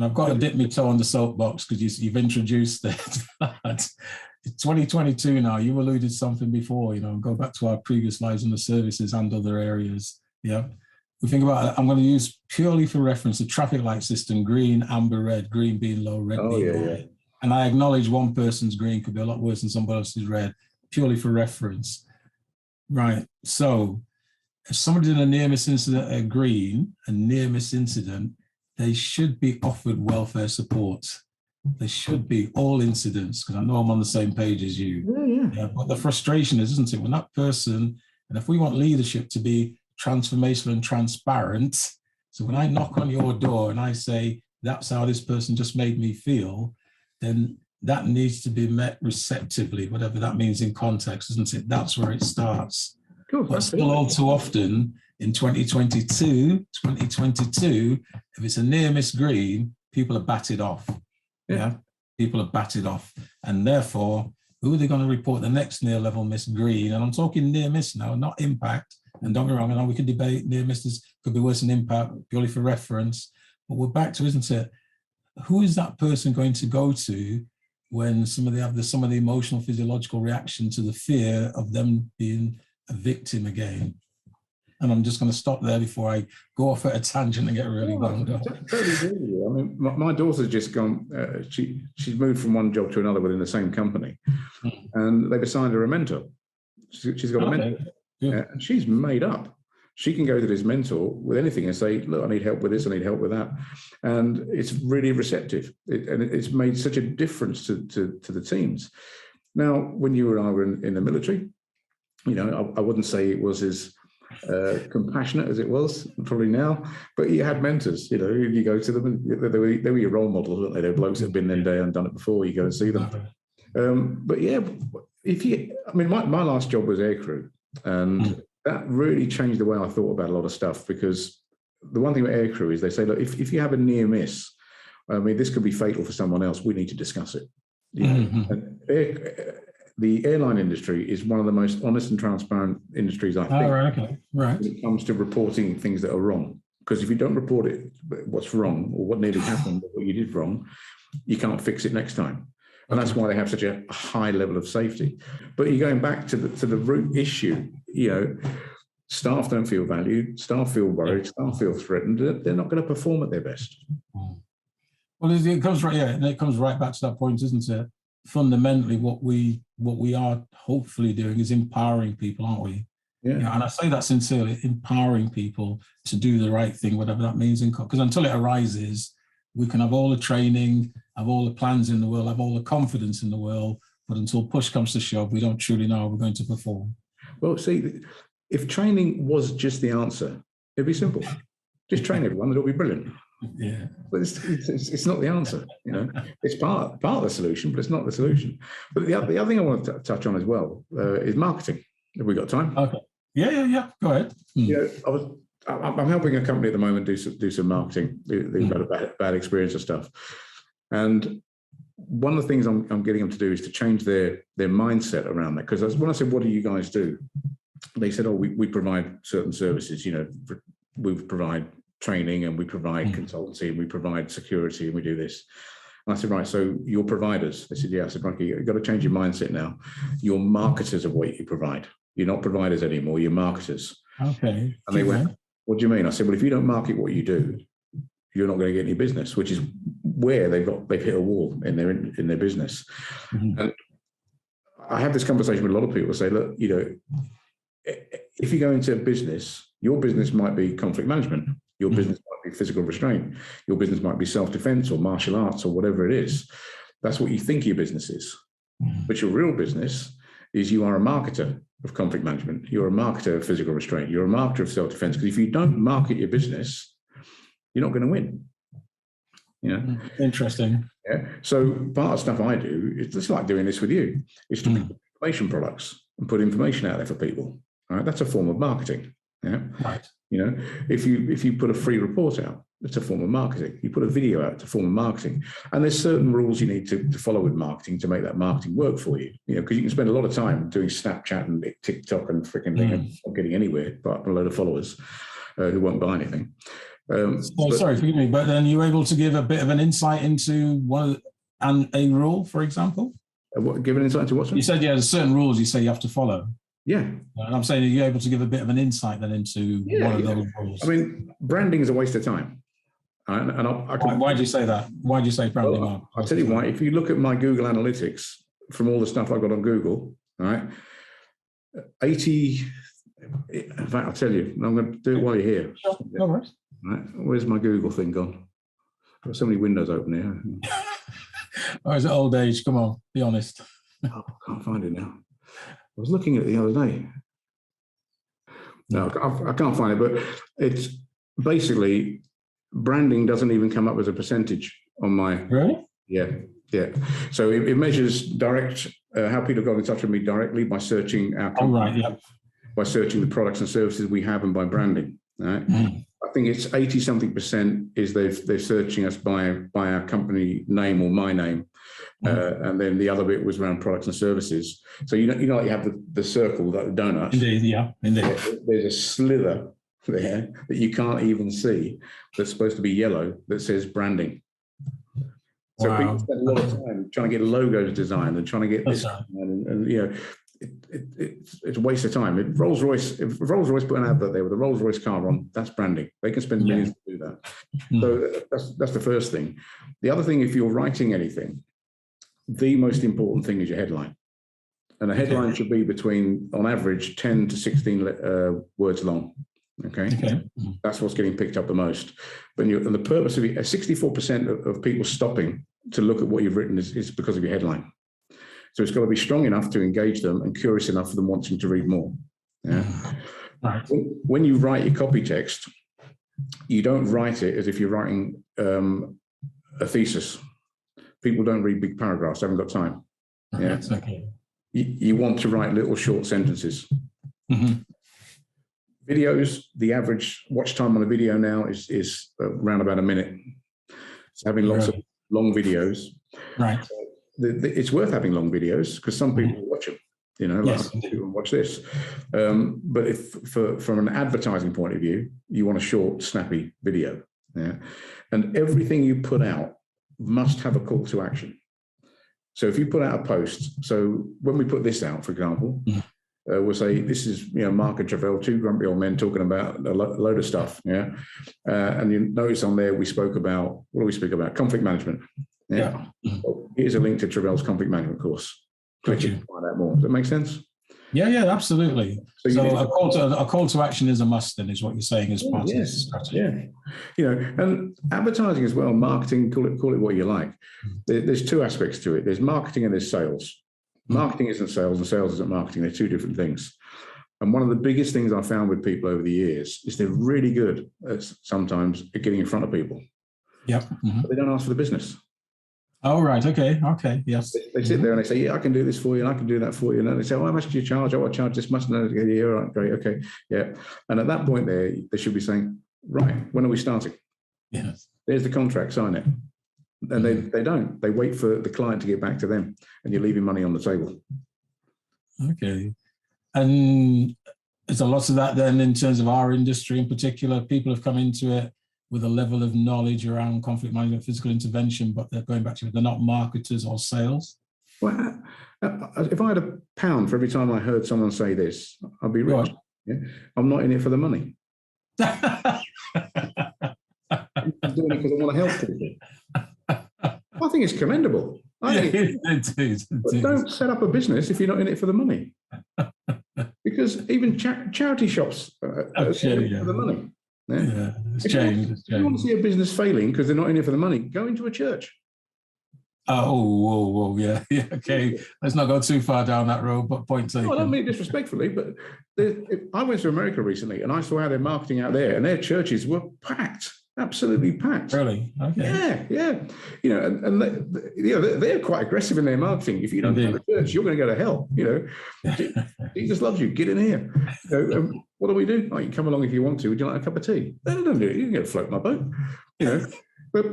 I've got to dip my toe on the soapbox because you've introduced it. It's 2022 now. You alluded to something before, go back to our previous lives in the services and other areas. Yeah. We think about it. I'm going to use purely for reference the traffic light system, green, amber, red, green being low, red being high. Yeah. And I acknowledge one person's green could be a lot worse than somebody else's red, purely for reference. Right. So if somebody did a near-miss incident at green, a near-miss incident, they should be offered welfare support. They should be, all incidents, because I know I'm on the same page as you. Yeah, but the frustration is, isn't it, when that person, and if we want leadership to be transformational and transparent, so when I knock on your door and I say, that's how this person just made me feel, then that needs to be met receptively, whatever that means in context, isn't it? That's where it starts. Cool. But still all too often in 2022, if it's a near miss green, people are batted off. Yeah. People are batted off. And therefore, who are they going to report the next near level miss green? And I'm talking near miss now, not impact. And don't get me wrong, I know we can debate near misses could be worse than impact, purely for reference. But we're back to, isn't it? Who is that person going to go to when somebody have some of the emotional, physiological reaction to the fear of them being a victim again? And I'm just going to stop there before I go off at a tangent and get really wound up. Totally agree with you. I mean, my daughter's just gone, she's moved from one job to another within the same company, and they've assigned her a mentor. She's got a mentor, and she's made up. She can go to this mentor with anything and say, look, I need help with this, I need help with that. And it's really receptive. And it's made such a difference to the teams. Now, when you and I were in the military, I wouldn't say it was as compassionate as it was probably now, but you had mentors. You go to them, and they were your role models, weren't they? They're blokes that have been there and done it before. You go and see them. But yeah, my last job was aircrew, and that really changed the way I thought about a lot of stuff, because the one thing with aircrew is they say, look, if you have a near miss, this could be fatal for someone else. We need to discuss it. And the airline industry is one of the most honest and transparent industries, I think, when it comes to reporting things that are wrong. Because if you don't report it, what's wrong or what nearly happened or what you did wrong, you can't fix it next time. And that's why they have such a high level of safety. But you're going back to the root issue. Staff don't feel valued, staff feel worried, staff feel threatened. They're not going to perform at their best. Well, it comes right back to that point, isn't it? Fundamentally, what we are hopefully doing is empowering people, aren't we? Yeah. And I say that sincerely, empowering people to do the right thing, whatever that means. Because until it arises, we can have all the training, have all the plans in the world, have all the confidence in the world, but until push comes to shove, we don't truly know how we're going to perform. Well, see, if training was just the answer, it'd be simple. Just train everyone, it'll be brilliant. Yeah, but it's not the answer. It's part of the solution, but it's not the solution. But the other thing I want to touch on as well is marketing. Have we got time? Okay. Yeah. Go ahead. I'm helping a company at the moment do some marketing. They've had a bad experience of stuff, and one of the things I'm getting them to do is to change their mindset around that. Because when I said, "What do you guys do?" They said, "Oh, we provide certain services. We provide training, and we provide consultancy, and we provide security, and we do this." And I said, right, so you're providers. They said, yeah. I said, okay, you've got to change your mindset now. You're marketers of what you provide. You're not providers anymore, you're marketers. Okay. And they went, what do you mean? I said, well, if you don't market what you do, you're not going to get any business, which is where they've hit a wall in their business. And I have this conversation with a lot of people, say, look, if you go into a business, your business might be conflict management. Your business might be physical restraint. Your business might be self-defense or martial arts or whatever it is. That's what you think your business is. But your real business is you are a marketer of conflict management. You're a marketer of physical restraint. You're a marketer of self-defense. Because if you don't market your business, you're not going to win. Interesting. Yeah. So part of the stuff I do, it's just like doing this with you, is to make information products and put information out there for people. All right. That's a form of marketing. Yeah. Right. If you put a free report out, it's a form of marketing. You put a video out, it's a form of marketing. And there's certain rules you need to follow with marketing to make that marketing work for you. Because you can spend a lot of time doing Snapchat and TikTok and freaking thing and not getting anywhere, but a load of followers who won't buy anything. Sorry, forgive me, but then you're able to give a bit of an insight into a rule, for example? Give an insight into what? You said there's certain rules you say you have to follow. Yeah. And I'm saying, are you able to give a bit of an insight then into one of those rules? I mean, branding is a waste of time. Why do you say that? Why do you say branding? Well, I'll tell you why. If you look at my Google Analytics from all the stuff I've got on Google, all right, 80, in fact, I'll tell you, I'm going to do it while you're here. Sure. All right. Right. Where's my Google thing gone? I've got so many windows open here. Or is it old age? Come on, be honest. I can't find it now. I was looking at it the other day. No, I can't find it, but it's basically branding doesn't even come up as a percentage on my. Really? Yeah. So it measures direct how people got in touch with me directly by searching our company, by searching the products and services we have, and by branding. Right? I think it's 80-something% is they're searching us by our company name or my name, and then the other bit was around products and services. So you know like you have the circle, like the donuts. Indeed. There's a slither there that you can't even see that's supposed to be yellow that says branding. So people spend a lot of time trying to get logos designed and trying to get this, and you know, it's a waste of time. If Rolls-Royce put an advert there with a Rolls-Royce car on, that's branding. They can spend millions to do that. So that's the first thing. The other thing, if you're writing anything, the most important thing is your headline. And a headline should be between, on average, 10 to 16 words long. Okay. That's what's getting picked up the most. And the purpose of it, 64% of people stopping to look at what you've written is because of your headline. So it's got to be strong enough to engage them and curious enough for them wanting to read more. Yeah. Right. When you write your copy text, you don't write it as if you're writing a thesis. People don't read big paragraphs, haven't got time. Yeah. Okay. You want to write little short sentences. Videos, the average watch time on a video now is around about a minute. So having lots of long videos. Right. It's worth having long videos because some people watch them, you know, like people watch this. But if from an advertising point of view, you want a short, snappy video. Yeah. And everything you put out must have a call to action. So if you put out a post, so when we put this out, for example, we'll say, this is, you know, Mark and Travell, two grumpy old men talking about a load of stuff. Yeah. And you notice on there, we spoke about, what do we speak about? Conflict management. Yeah. Well, here's a link to Travell's conflict management course. Click it to find out more. Does that make sense? Yeah, absolutely. So a call to action is a must, then, is what you're saying, as part of this strategy. Yeah. You know, and advertising as well, marketing, call it what you like. There's two aspects to it. There's marketing and there's sales. Marketing isn't sales and sales isn't marketing. They're two different things. And one of the biggest things I found with people over the years is they're really good sometimes at getting in front of people. Yep. But they don't ask for the business. Oh, right. Okay. Yes. They sit there and they say, yeah, I can do this for you and I can do that for you. And then they say, well, how much do you charge? Oh, I charge this much. No, yeah, all right, great. Okay. Yeah. And at that point there, they should be saying, right, when are we starting? Yes. There's the contract, sign it. And they don't. They wait for the client to get back to them and you're leaving money on the table. Okay. And there's a lot of that then in terms of our industry in particular. People have come into it with a level of knowledge around conflict management, physical intervention, but they're going back to it. They're not marketers or sales. Well, if I had £1 for every time I heard someone say this, I'd be rich. Yeah? I'm not in it for the money. I'm doing it because I want to help people. I think it's commendable. It is. But don't set up a business if you're not in it for the money. Because even charity shops are for the money. Yeah, it's changed. If you want to see a business failing because they're not in it for the money, go into a church. Whoa, yeah, okay. Let's not go too far down that road, but point taken. I don't mean it disrespectfully, but I went to America recently and I saw how they're marketing out there, and their churches were packed, absolutely packed. Really? Okay. Yeah. You know, and they're quite aggressive in their marketing. If you don't have a church, you're going to go to hell. You know, Jesus loves you. Get in here. You know, what do we do? Oh, you can come along if you want to. Would you like a cup of tea? No, don't do it. You can get a float my boat. You know, but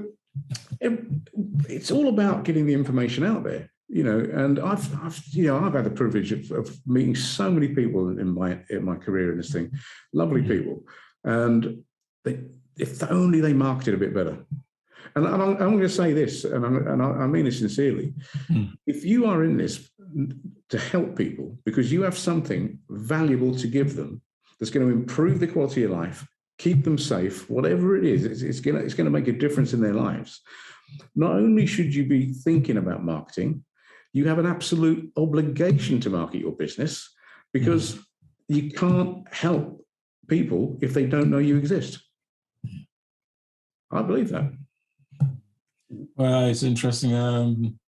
it's all about getting the information out there. You know, and I've had the privilege of meeting so many people in my career in this thing, lovely people, and if only they marketed a bit better. And I'm going to say this, and I mean this sincerely. If you are in this to help people because you have something valuable to give them that's going to improve the quality of life, keep them safe, whatever it is, it's going to make a difference in their lives. Not only should you be thinking about marketing, you have an absolute obligation to market your business, because you can't help people if they don't know you exist. I believe that. Well, it's interesting.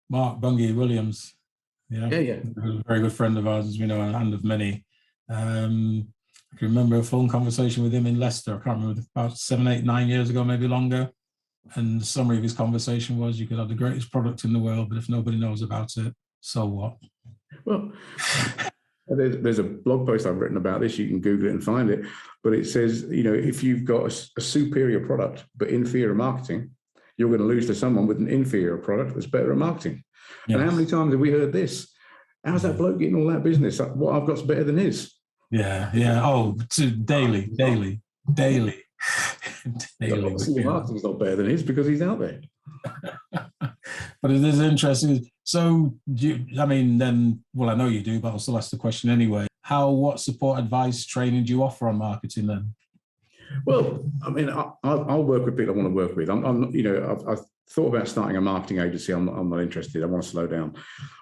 Mark Bungie Williams, Yeah. A very good friend of ours, as we know, and of many. I can remember a phone conversation with him in Leicester. I can't remember, about 7, 8, 9 years ago, maybe longer. And the summary of his conversation was, you could have the greatest product in the world, but if nobody knows about it, so what? Well, there's a blog post I've written about this. You can Google it and find it. But it says, if you've got a superior product but inferior marketing, you're going to lose to someone with an inferior product that's better at marketing. Yes. And how many times have we heard this? How's that bloke getting all that business? What I've got's better than his. Yeah. Oh, daily. Obviously, marketing's not better than his because he's out there. But it is interesting. So, I know you do, but I'll still ask the question anyway. What support, advice, training do you offer on marketing then? Well, I'll work with people I want to work with. I've thought about starting a marketing agency. I'm not interested. I want to slow down.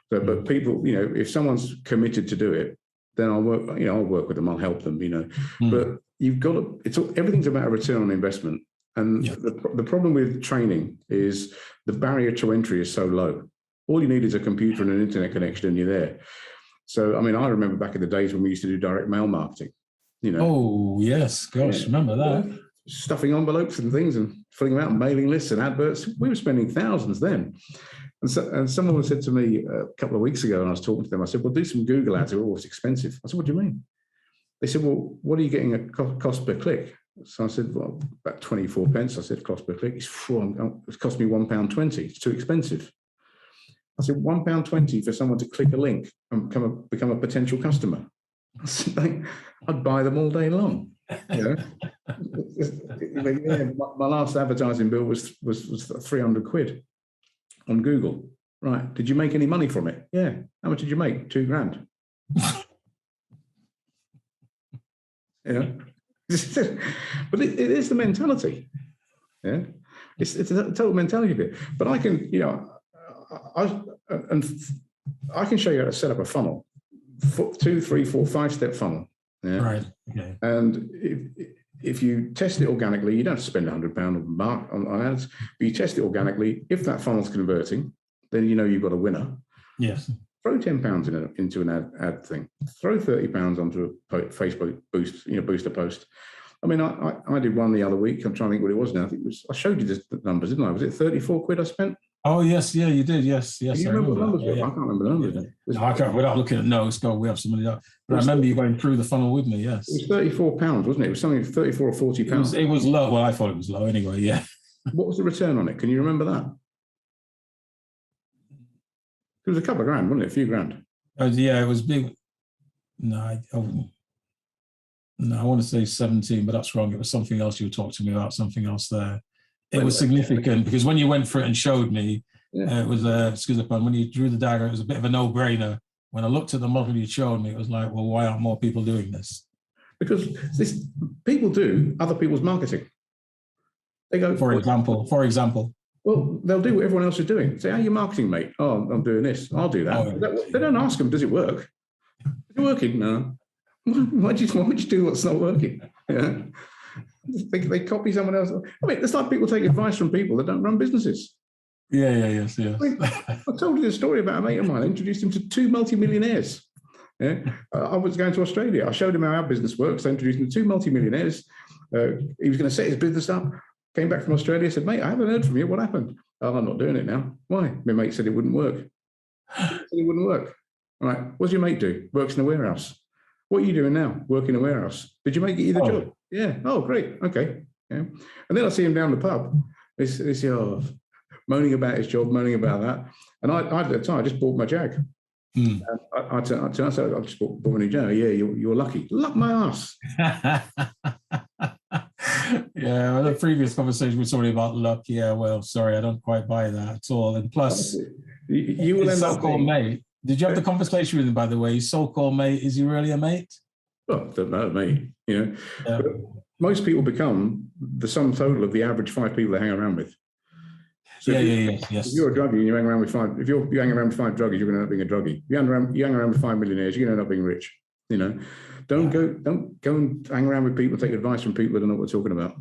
But people, if someone's committed to do it, then I'll work with them. I'll help them. But you've got to. Everything's about a return on investment. And the problem with training is the barrier to entry is so low. All you need is a computer and an internet connection, and you're there. So, I remember back in the days when we used to do direct mail marketing. Oh yes, gosh, remember that? Stuffing envelopes and things and filling them out, mailing lists and adverts. We were spending thousands then. And someone said to me a couple of weeks ago, and I was talking to them, I said, well, do some Google ads. They're always expensive. I said, what do you mean? They said, well, what are you getting a cost per click? So I said, well, about 24 pence. I said, cost per click. It's cost me £1.20. It's too expensive. I said, £1.20 for someone to click a link and become a potential customer. I said, I'd buy them all day long. My last advertising bill was 300 quid on Google. Right. Did you make any money from it? Yeah. How much did you make? £2,000. But it is the mentality. Yeah. It's a total mentality bit. But I can, I can show you how to set up a funnel, 2, 3, 4, 5-step funnel. Yeah. Right. Okay. And if you test it organically, you don't have to spend £100 on ads, but you test it organically. If that funnel's converting, then you've got a winner. Yes. Throw £10 into an ad thing. Throw £30 onto a Facebook booster post. I did one the other week. I'm trying to think what it was now. I showed you the numbers, didn't I? Was it 34 quid I spent? Oh yes, yeah, you did. Yes. Do you remember the numbers? Yeah. I can't remember the numbers. Yeah. No, I can't. Without looking at notes, we have somebody else. But I remember you going through the funnel with me. Yes. It was £34, wasn't it? It was something 34 or £40. It was low. Well, I thought it was low anyway. Yeah. What was the return on it? Can you remember that? It was a couple of grand, wasn't it? A few grand. Yeah, it was big. No, I want to say 17, but that's wrong. It was something else you were talking to me about. Something else there. It was significant because when you went for it and showed me, it was when you drew the diagram, it was a bit of a no-brainer. When I looked at the model you showed me, it was like, well, why aren't more people doing this? Because people do other people's marketing. They go, for example. Well, they'll do what everyone else is doing. Say, how are you marketing, mate? Oh, I'm doing this. I'll do that. Oh, they don't ask them, does it work? Is it working? No. Why would you do what's not working? Yeah. They copy someone else. It's like people take advice from people that don't run businesses. Yes. I told you the story about a mate of mine. I introduced him to 2 multimillionaires. Yeah. I was going to Australia. I showed him how our business works. I introduced him to 2 multimillionaires. He was going to set his business up. Came back from Australia, said, mate, I haven't heard from you. What happened? Oh, I'm not doing it now. Why? My mate said it wouldn't work. All right. What does your mate do? Works in a warehouse. What are you doing now? Work in a warehouse. Did your mate get you the job? Yeah. Oh, great. Okay. Yeah. And then I see him down the pub. He's moaning about his job, moaning about that. And I at the time, I just bought my Jag. And I just bought my new Jag. Yeah, you're lucky. Luck my ass. Yeah, the previous conversation was already about luck. Yeah, well, sorry, I don't quite buy that at all. And plus, you will his end up so-called being, mate. Did you have the conversation with him, by the way? His so-called mate, is he really a mate? well, doesn't matter to me, you know. Yeah. But most people become the sum total of the average 5 people they hang around with. So Yes. if you're a druggie and you hang around with 5, if you hang around with 5 druggies, you're going to end up being a druggie. You hang around with 5 millionaires, you're going to end up being rich. You know, don't go and hang around with people, take advice from people that don't know what they're talking about.